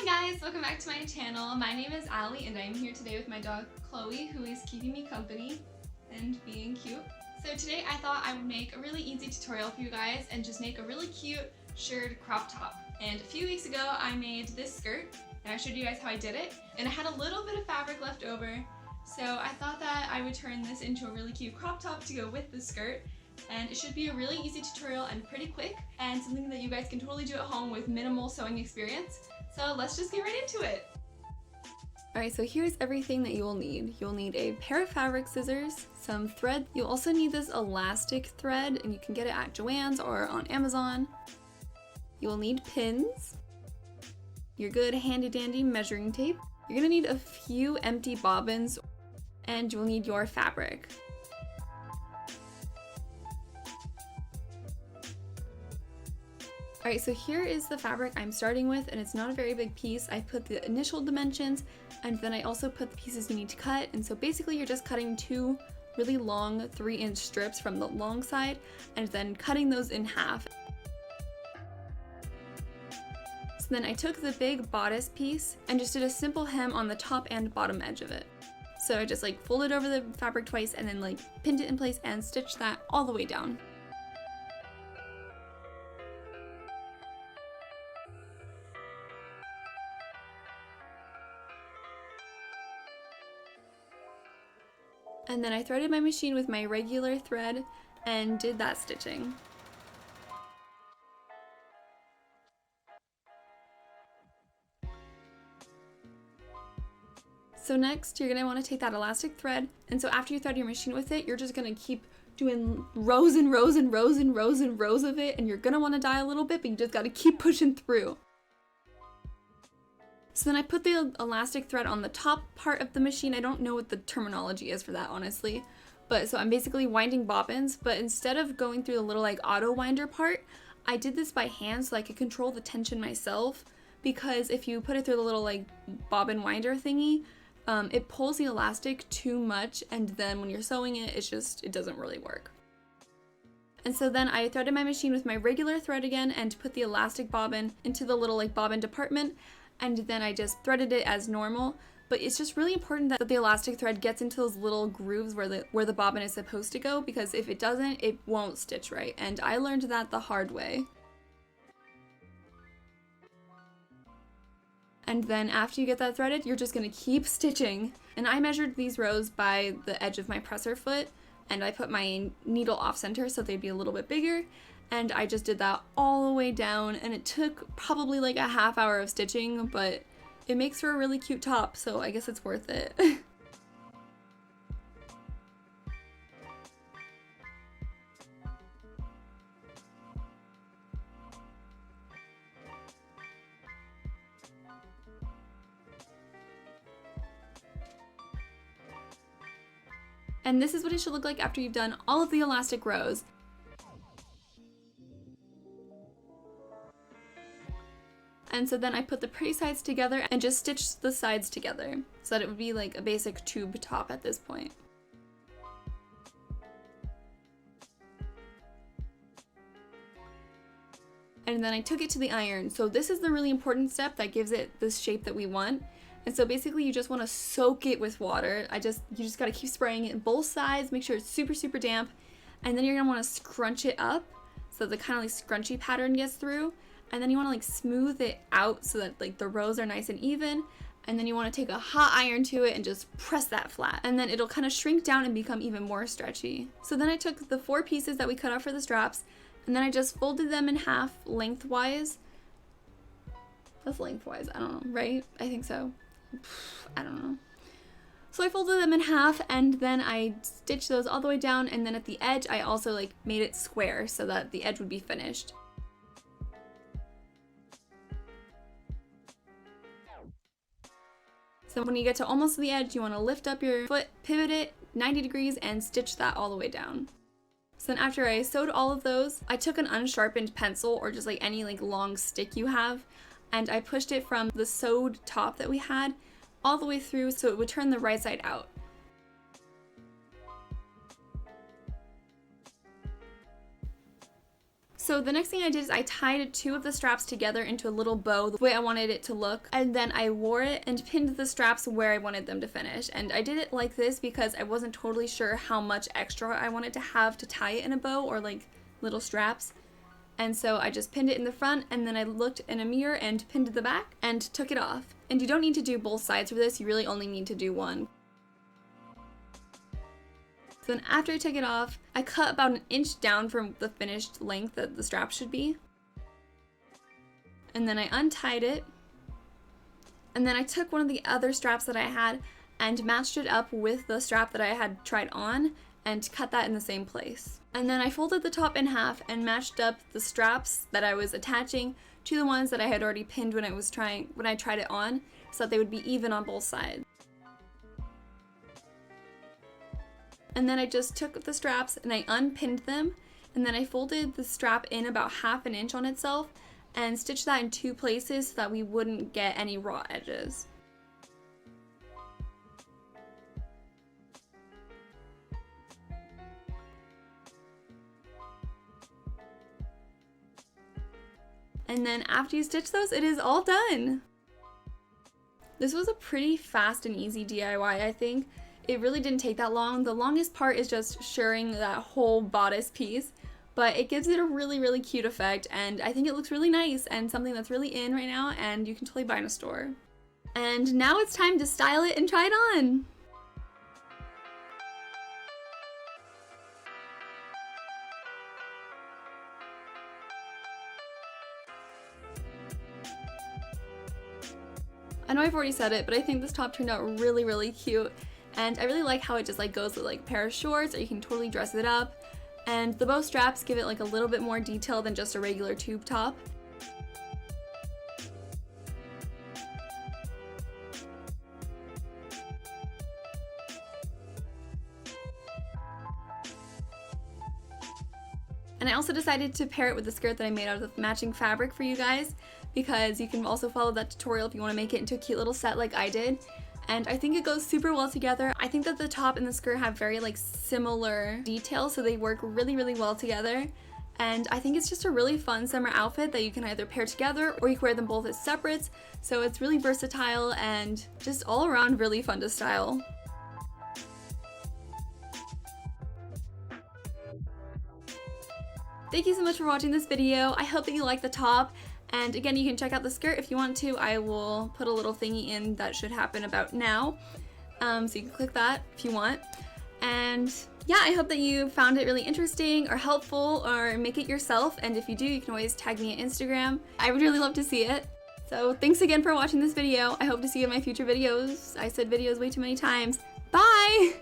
guys, welcome back to my channel. My name is Allie and I'm here today with my dog Chloe, who is keeping me company and being cute. So today I thought I would make a really easy tutorial for you guys and just make a really cute shirred crop top. And a few weeks ago I made this skirt and I showed you guys how I did it, and I had a little bit of fabric left over, so I thought that I would turn this into a really cute crop top to go with the skirt. And it should be a really easy tutorial and pretty quick, and something that you guys can totally do at home with minimal sewing experience. So let's just get right into it. Alright, so here's everything that you will need. You'll need a pair of fabric scissors, some thread. You'll also need this elastic thread, and you can get it at Joann's or on Amazon. You will need pins, your good handy dandy measuring tape. You're gonna need a few empty bobbins, and you'll need your fabric. Alright, so here is the fabric I'm starting with, and it's not a very big piece. I put the initial dimensions, and then I also put the pieces you need to cut, and so basically you're just cutting two really long 3-inch strips from the long side, and then cutting those in half. So then I took the big bodice piece and just did a simple hem on the top and bottom edge of it. So I just folded over the fabric twice and then pinned it in place and stitched that all the way down. And then I threaded my machine with my regular thread and did that stitching. So next, you're going to want to take that elastic thread, and so after you thread your machine with it, you're just going to keep doing rows and rows and rows and rows and rows of it, and you're going to want to die a little bit, but you just got to keep pushing through. So then I put the elastic thread on the top part of the machine. I don't know what the terminology is for that, honestly. But so I'm basically winding bobbins, but instead of going through the little auto winder part, I did this by hand so I could control the tension myself, because if you put it through the little bobbin winder thingy, it pulls the elastic too much, and then when you're sewing it, it doesn't really work. And so then I threaded my machine with my regular thread again and put the elastic bobbin into the little bobbin department, and then I just threaded it as normal. But it's just really important that the elastic thread gets into those little grooves where the bobbin is supposed to go, because if it doesn't, it won't stitch right, and I learned that the hard way. And then after you get that threaded, you're just going to keep stitching. And I measured these rows by the edge of my presser foot, and I put my needle off center so they'd be a little bit bigger. And I just did that all the way down, and it took probably a half hour of stitching, but it makes for a really cute top, so I guess it's worth it. And this is what it should look like after you've done all of the elastic rows. And so then I put the pretty sides together and just stitched the sides together so that it would be a basic tube top at this point. And then I took it to the iron. So this is the really important step that gives it this shape that we want. And so basically you just want to soak it with water. You just got to keep spraying it in both sides, make sure it's super, super damp. And then you're going to want to scrunch it up so the kind of scrunchy pattern gets through. And then you want to smooth it out so that the rows are nice and even. And then you want to take a hot iron to it and just press that flat. And then it'll kind of shrink down and become even more stretchy. So then I took the 4 pieces that we cut off for the straps, and then I just folded them in half lengthwise. That's lengthwise, I don't know, right? I think so. I don't know. So I folded them in half, and then I stitched those all the way down, and then at the edge I also made it square so that the edge would be finished. So when you get to almost the edge, you want to lift up your foot, pivot it 90 degrees, and stitch that all the way down. So then after I sewed all of those, I took an unsharpened pencil, or just any long stick you have, and I pushed it from the sewed top that we had all the way through so it would turn the right side out. So the next thing I did is I tied 2 of the straps together into a little bow the way I wanted it to look, and then I wore it and pinned the straps where I wanted them to finish. And I did it like this because I wasn't totally sure how much extra I wanted to have to tie it in a bow, or like little straps. And so I just pinned it in the front, and then I looked in a mirror and pinned the back and took it off. And you don't need to do both sides for this, you really only need to do one. So then after I took it off, I cut about 1 inch down from the finished length that the strap should be. And then I untied it. And then I took one of the other straps that I had and matched it up with the strap that I had tried on and cut that in the same place. And then I folded the top in half and matched up the straps that I was attaching to the ones that I had already pinned when I tried it on, so that they would be even on both sides. And then I just took the straps and I unpinned them, and then I folded the strap in about 1/2 inch on itself and stitched that in 2 places so that we wouldn't get any raw edges. And then after you stitch those, it is all done! This was a pretty fast and easy DIY, I think. It really didn't take that long. The longest part is just shirring that whole bodice piece, but it gives it a really, really cute effect, and I think it looks really nice and something that's really in right now and you can totally buy in a store. And now it's time to style it and try it on! I know I've already said it, but I think this top turned out really, really cute. And I really like how it just like goes with like a pair of shorts, or you can totally dress it up. And the bow straps give it like a little bit more detail than just a regular tube top. And I also decided to pair it with the skirt that I made out of the matching fabric for you guys, because you can also follow that tutorial if you want to make it into a cute little set like I did. And I think it goes super well together. I think that the top and the skirt have very like similar details, so they work really, really well together. And I think it's just a really fun summer outfit that you can either pair together or you can wear them both as separates. So it's really versatile and just all around really fun to style. Thank you so much for watching this video. I hope that you like the top. And again, you can check out the skirt if you want to. I will put a little thingy in that should happen about now. So you can click that if you want. And yeah, I hope that you found it really interesting or helpful, or make it yourself. And if you do, you can always tag me on Instagram. I would really love to see it. So thanks again for watching this video. I hope to see you in my future videos. I said videos way too many times. Bye!